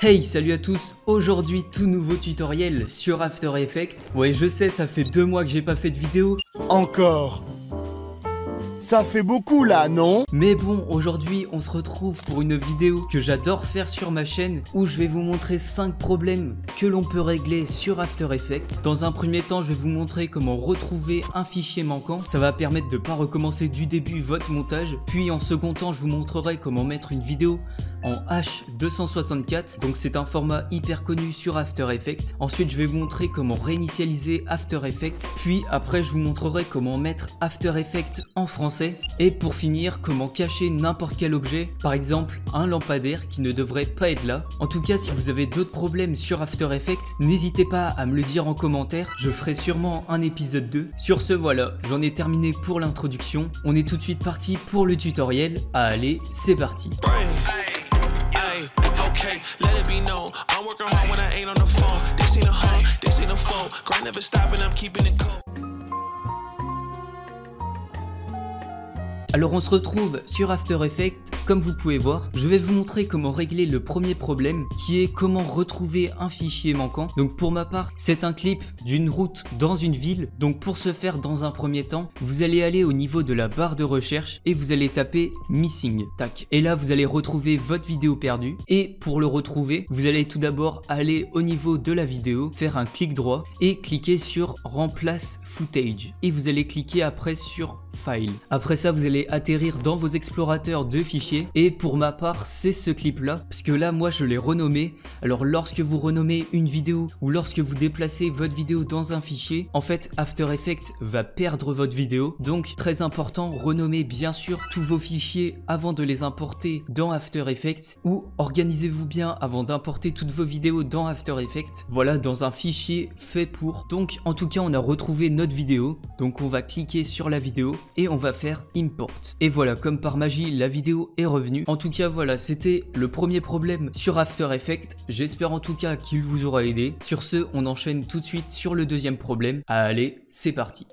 Hey, salut à tous. Aujourd'hui, tout nouveau tutoriel sur After Effects. Ouais, je sais, ça fait 2 mois que j'ai pas fait de vidéo. Encore? Ça fait beaucoup là, non? Mais bon, aujourd'hui, on se retrouve pour une vidéo que j'adore faire sur ma chaîne où je vais vous montrer 5 problèmes que l'on peut régler sur After Effects. Dans un premier temps, je vais vous montrer comment retrouver un fichier manquant. Ça va permettre de ne pas recommencer du début votre montage. Puis en second temps, je vous montrerai comment mettre une vidéo en H264. Donc c'est un format hyper connu sur After Effects. Ensuite, je vais vous montrer comment réinitialiser After Effects. Puis après, je vous montrerai comment mettre After Effects en français. Et pour finir, comment cacher n'importe quel objet, par exemple un lampadaire qui ne devrait pas être là. En tout cas, si vous avez d'autres problèmes sur After Effects, n'hésitez pas à me le dire en commentaire, je ferai sûrement un épisode 2. Sur ce, voilà, j'en ai terminé pour l'introduction. On est tout de suite parti pour le tutoriel. Allez, c'est parti. Alors on se retrouve sur After Effects, comme vous pouvez voir, je vais vous montrer comment régler le premier problème qui est comment retrouver un fichier manquant. Donc pour ma part, c'est un clip d'une route dans une ville. Donc pour ce faire, dans un premier temps, vous allez aller au niveau de la barre de recherche et vous allez taper Missing, tac. Et là vous allez retrouver votre vidéo perdue. Et pour le retrouver, vous allez tout d'abord aller au niveau de la vidéo, faire un clic droit et cliquer sur Remplace Footage. Et vous allez cliquer après sur File. Après ça, vous allez atterrir dans vos explorateurs de fichiers et pour ma part c'est ce clip là parce que là moi je l'ai renommé. Alors lorsque vous renommez une vidéo ou lorsque vous déplacez votre vidéo dans un fichier, en fait After Effects va perdre votre vidéo, donc très important, renommez bien sûr tous vos fichiers avant de les importer dans After Effects ou organisez-vous bien avant d'importer toutes vos vidéos dans After Effects, voilà, dans un fichier fait pour. Donc en tout cas on a retrouvé notre vidéo, donc on va cliquer sur la vidéo et on va faire Import. Et voilà, comme par magie, la vidéo est revenue. En tout cas, voilà, c'était le premier problème sur After Effects. J'espère en tout cas qu'il vous aura aidé. Sur ce, on enchaîne tout de suite sur le deuxième problème. Allez, c'est parti.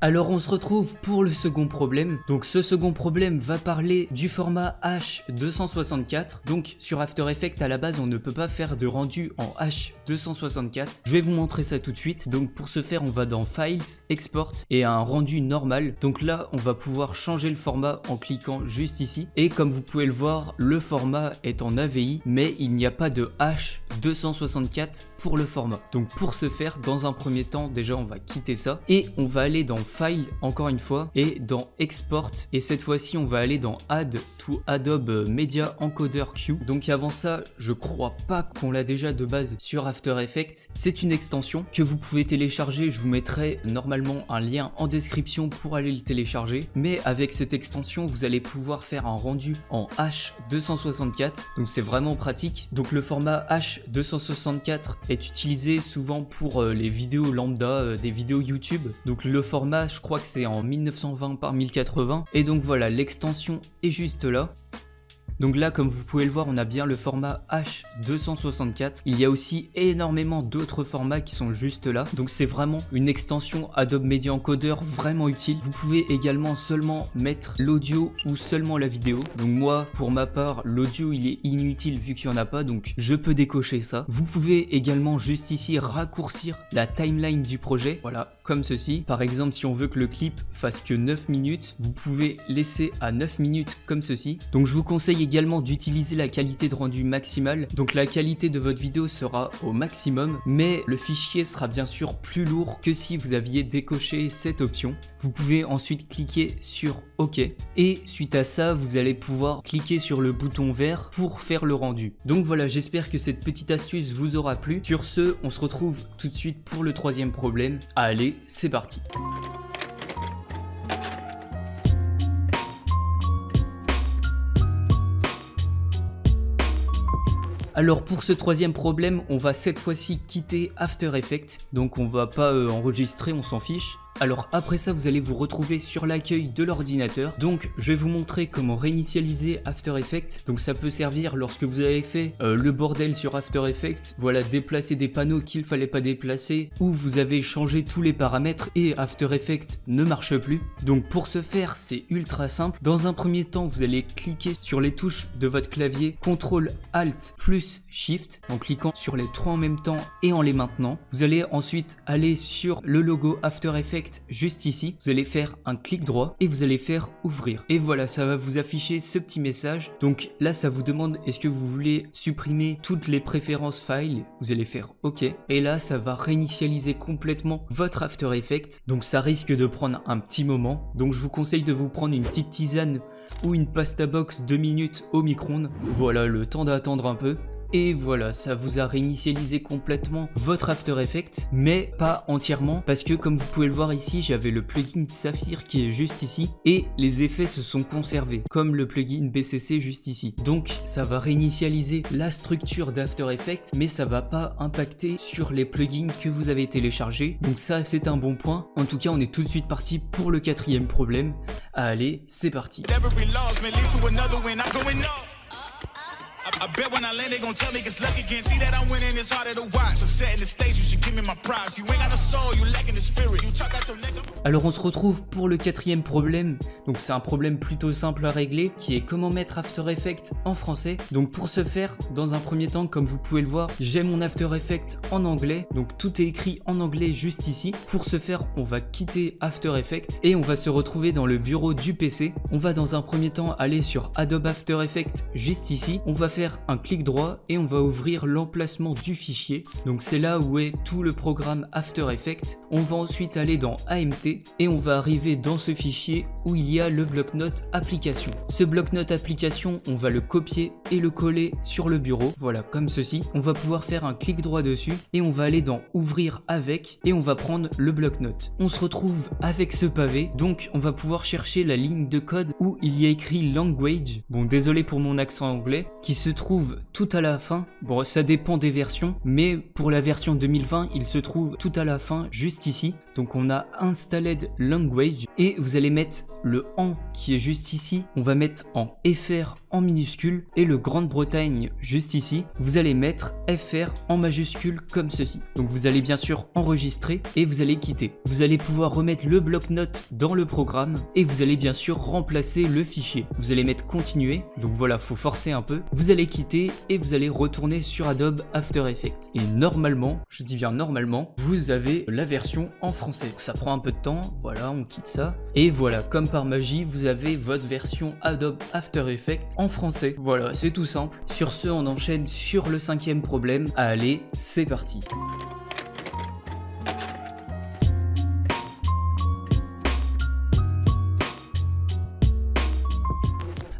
Alors on se retrouve pour le second problème. Donc ce second problème va parler du format H264. Donc sur After Effects à la base on ne peut pas faire de rendu en H264. Je vais vous montrer ça tout de suite. Donc pour ce faire on va dans Files, Export et un rendu normal. Donc là on va pouvoir changer le format en cliquant juste ici. Et comme vous pouvez le voir, le format est en AVI mais il n'y a pas de H264 pour le format. Donc pour ce faire, dans un premier temps, déjà on va quitter ça et on va aller dans File encore une fois et dans Export, et cette fois-ci on va aller dans Add to Adobe Media Encoder Q. Donc avant ça, je crois pas qu'on l'a déjà de base sur After Effects. C'est une extension que vous pouvez télécharger, je vous mettrai normalement un lien en description pour aller le télécharger, mais avec cette extension vous allez pouvoir faire un rendu en H264, donc c'est vraiment pratique. Donc le format H264 est utilisé souvent pour les vidéos lambda, des vidéos YouTube. Donc le format, je crois que c'est en 1920 par 1080. Et donc voilà, l'extension est juste là. Donc là, comme vous pouvez le voir, on a bien le format H264. Il y a aussi énormément d'autres formats qui sont juste là. Donc c'est vraiment une extension Adobe Media Encoder vraiment utile. Vous pouvez également seulement mettre l'audio ou seulement la vidéo. Donc moi, pour ma part, l'audio il est inutile vu qu'il n'y en a pas. Donc je peux décocher ça. Vous pouvez également juste ici raccourcir la timeline du projet. Voilà, comme ceci. Par exemple, si on veut que le clip fasse que 9 minutes, vous pouvez laisser à 9 minutes comme ceci. Donc je vous conseille également d'utiliser la qualité de rendu maximale. Donc la qualité de votre vidéo sera au maximum, mais le fichier sera bien sûr plus lourd que si vous aviez décoché cette option. Vous pouvez ensuite cliquer sur OK et suite à ça vous allez pouvoir cliquer sur le bouton vert pour faire le rendu. Donc voilà, j'espère que cette petite astuce vous aura plu. Sur ce, on se retrouve tout de suite pour le troisième problème. Allez, c'est parti. Alors pour ce troisième problème, on va cette fois-ci quitter After Effects. Donc on va pas enregistrer, on s'en fiche. Alors après ça, vous allez vous retrouver sur l'accueil de l'ordinateur. Donc je vais vous montrer comment réinitialiser After Effects. Donc ça peut servir lorsque vous avez fait le bordel sur After Effects, voilà, déplacer des panneaux qu'il fallait pas déplacer, ou vous avez changé tous les paramètres et After Effects ne marche plus. Donc pour ce faire, c'est ultra simple. Dans un premier temps, vous allez cliquer sur les touches de votre clavier CTRL ALT plus SHIFT en cliquant sur les trois en même temps et en les maintenant. Vous allez ensuite aller sur le logo After Effects juste ici. Vous allez faire un clic droit et vous allez faire ouvrir. Et voilà, ça va vous afficher ce petit message. Donc là, ça vous demande est-ce que vous voulez supprimer toutes les préférences files. Vous allez faire OK. Et là, ça va réinitialiser complètement votre After Effects. Donc ça risque de prendre un petit moment. Donc je vous conseille de vous prendre une petite tisane ou une pasta box 2 minutes au micro-ondes. Voilà, le temps d'attendre un peu. Et voilà, ça vous a réinitialisé complètement votre After Effects, mais pas entièrement, parce que comme vous pouvez le voir ici, j'avais le plugin Saphir qui est juste ici, et les effets se sont conservés, comme le plugin BCC juste ici. Donc ça va réinitialiser la structure d'After Effects, mais ça va pas impacter sur les plugins que vous avez téléchargés. Donc ça, c'est un bon point. En tout cas, on est tout de suite parti pour le quatrième problème. Allez, c'est parti. I bet when I land they gon' tell me it's luck again. See that I'm winning, it's harder to watch. I'm setting the stage, you should give me my props. You ain't got no soul, you lacking the spirit. You talk out your neck. Alors on se retrouve pour le quatrième problème. Donc c'est un problème plutôt simple à régler, qui est comment mettre After Effects en français. Donc pour ce faire, dans un premier temps, comme vous pouvez le voir, j'ai mon After Effects en anglais. Donc tout est écrit en anglais juste ici. Pour ce faire, on va quitter After Effects et on va se retrouver dans le bureau du PC. On va dans un premier temps aller sur Adobe After Effects juste ici. On va faire un clic droit et on va ouvrir l'emplacement du fichier. Donc c'est là où est tout le programme After Effects. On va ensuite aller dans AMT et on va arriver dans ce fichier où il y a le bloc-notes application. Ce bloc-notes application, on va le copier et le coller sur le bureau, voilà, comme ceci. On va pouvoir faire un clic droit dessus et on va aller dans ouvrir avec et on va prendre le bloc-notes. On se retrouve avec ce pavé, donc on va pouvoir chercher la ligne de code où il y a écrit language. Bon, désolé pour mon accent anglais, qui se trouve tout à la fin. Bon, ça dépend des versions, mais pour la version 2020, il se trouve tout à la fin, juste ici. Donc on a installed language et vous allez mettre le en qui est juste ici. On va mettre en FR en minuscule et le Grande-Bretagne juste ici. Vous allez mettre FR en majuscule comme ceci. Donc vous allez bien sûr enregistrer et vous allez quitter. Vous allez pouvoir remettre le bloc-notes dans le programme et vous allez bien sûr remplacer le fichier. Vous allez mettre continuer. Donc voilà, faut forcer un peu. Vous allez quitter et vous allez retourner sur Adobe After Effects. Et normalement, je dis bien normalement, vous avez la version en français. Donc ça prend un peu de temps. Voilà, on quitte ça. Et voilà, comme par magie, vous avez votre version Adobe After Effects en français. Voilà, c'est tout simple. Sur ce, on enchaîne sur le cinquième problème. Allez, c'est parti.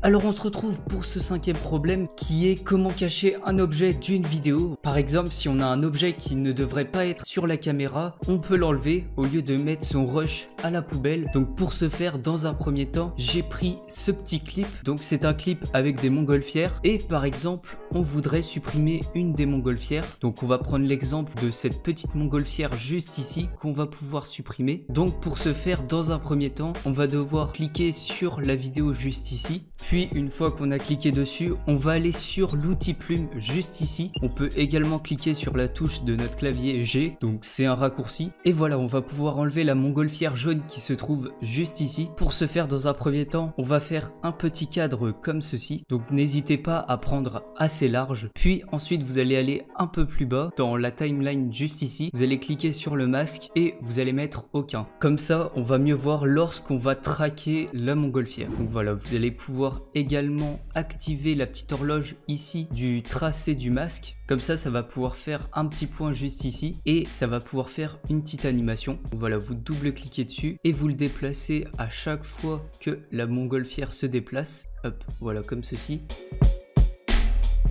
Alors on se retrouve pour ce cinquième problème qui est comment cacher un objet d'une vidéo. Par exemple, si on a un objet qui ne devrait pas être sur la caméra, on peut l'enlever au lieu de mettre son rush à la poubelle. Donc pour ce faire, dans un premier temps, j'ai pris ce petit clip. Donc c'est un clip avec des montgolfières et par exemple, on voudrait supprimer une des montgolfières. Donc on va prendre l'exemple de cette petite montgolfière juste ici qu'on va pouvoir supprimer. Donc pour ce faire, dans un premier temps, on va devoir cliquer sur la vidéo juste ici. Puis une fois qu'on a cliqué dessus, on va aller sur l'outil plume juste ici. On peut également cliquer sur la touche de notre clavier G, donc c'est un raccourci. Et voilà, on va pouvoir enlever la montgolfière jaune qui se trouve juste ici. Pour ce faire, dans un premier temps, on va faire un petit cadre comme ceci. Donc n'hésitez pas à prendre assez large. Puis ensuite, vous allez aller un peu plus bas dans la timeline juste ici. Vous allez cliquer sur le masque et vous allez mettre aucun. Comme ça, on va mieux voir lorsqu'on va traquer la montgolfière. Donc voilà, vous allez pouvoir également activer la petite horloge ici du tracé du masque. Comme ça va pouvoir faire un petit point juste ici et ça va pouvoir faire une petite animation. Voilà, vous double-cliquez dessus et vous le déplacez à chaque fois que la montgolfière se déplace. Hop, voilà, comme ceci.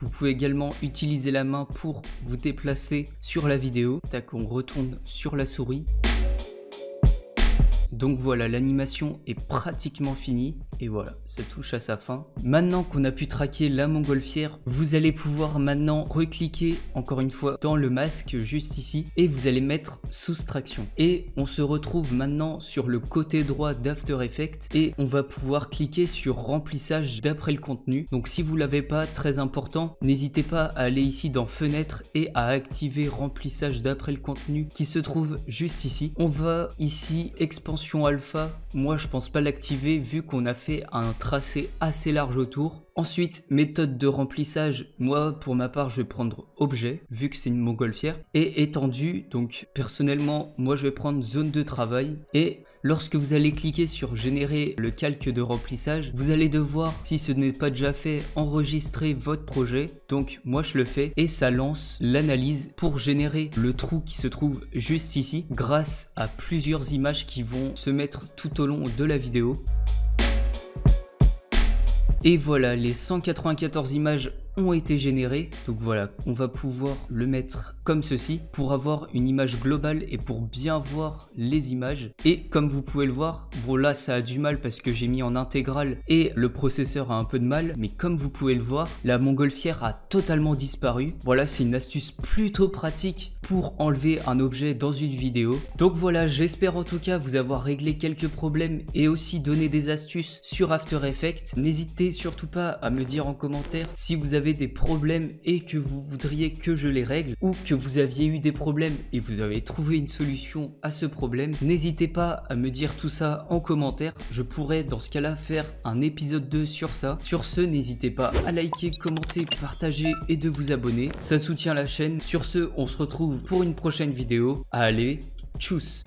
Vous pouvez également utiliser la main pour vous déplacer sur la vidéo. Tac, on retourne sur la souris. Donc voilà, l'animation est pratiquement finie. Et voilà, ça touche à sa fin. Maintenant qu'on a pu traquer la montgolfière, vous allez pouvoir maintenant recliquer encore une fois dans le masque juste ici et vous allez mettre soustraction. Et on se retrouve maintenant sur le côté droit d'After Effects et on va pouvoir cliquer sur remplissage d'après le contenu. Donc si vous l'avez pas, très important, n'hésitez pas à aller ici dans fenêtre et à activer remplissage d'après le contenu qui se trouve juste ici. On va ici expansion alpha. Moi je pense pas l'activer vu qu'on a fait un tracé assez large autour. Ensuite, méthode de remplissage, moi pour ma part je vais prendre objet vu que c'est une montgolfière et étendu. Donc personnellement moi je vais prendre zone de travail et lorsque vous allez cliquer sur générer le calque de remplissage, vous allez devoir, si ce n'est pas déjà fait, enregistrer votre projet. Donc moi je le fais et ça lance l'analyse pour générer le trou qui se trouve juste ici grâce à plusieurs images qui vont se mettre tout au long de la vidéo. Et voilà, les 194 images ont été générées. Donc voilà, on va pouvoir le mettre comme ceci pour avoir une image globale et pour bien voir les images. Et comme vous pouvez le voir, bon là ça a du mal parce que j'ai mis en intégrale et le processeur a un peu de mal, mais comme vous pouvez le voir, la montgolfière a totalement disparu. Voilà, c'est une astuce plutôt pratique pour enlever un objet dans une vidéo. Donc voilà, j'espère en tout cas vous avoir réglé quelques problèmes et aussi donné des astuces sur After Effects. N'hésitez surtout pas à me dire en commentaire si vous avez des problèmes et que vous voudriez que je les règle, ou que vous aviez eu des problèmes et vous avez trouvé une solution à ce problème. N'hésitez pas à me dire tout ça en commentaire, je pourrais dans ce cas là faire un épisode 2 sur ça. Sur ce, n'hésitez pas à liker, commenter, partager et de vous abonner, ça soutient la chaîne. Sur ce, on se retrouve pour une prochaine vidéo. Allez, tchuss.